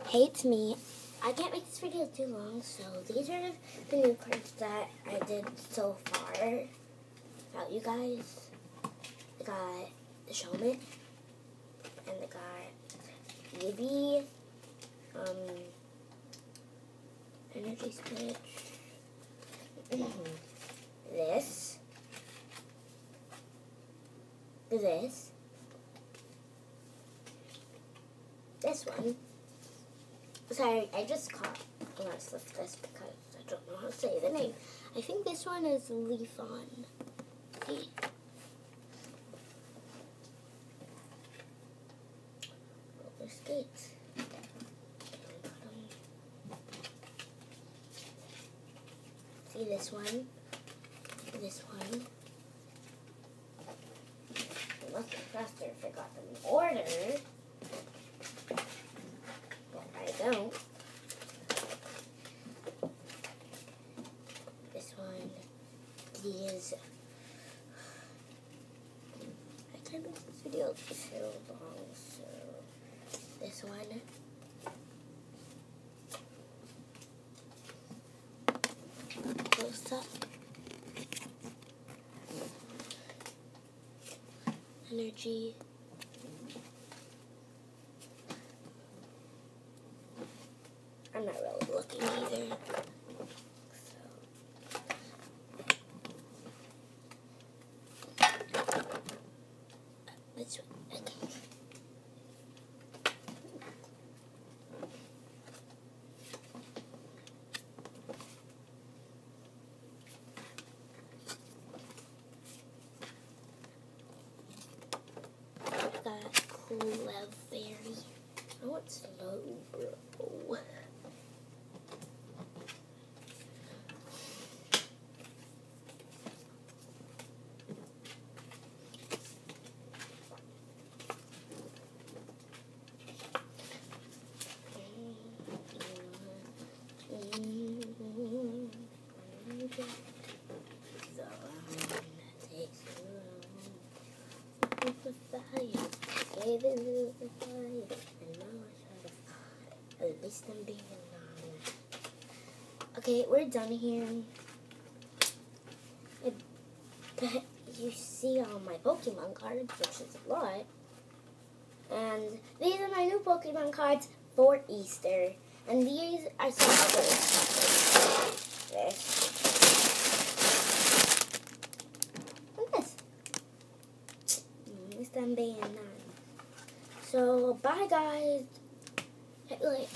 Hey, it's me. I can't make this video too long, so these are the new cards that I did so far about you guys. I got the Showman, and I got Eevee, Energy Switch, this one. Sorry, I just caught lots of this because I don't know how to say the name. I think this one is Leafon. See? Roller skates. See this one? This one. It must be faster if I got them in order. But I don't. This one. These. I can't make this video too long, so this one. Close up. Energy. I'm not really looking either. This one, I think. I got Clefairy. I want Slowbro. At least I'm being anonymous. Okay, we're done here. But you see all my Pokemon cards, which is a lot. And these are my new Pokemon cards for Easter. And these are some others. This. And this. At least I'm being anonymous. So, bye guys. Like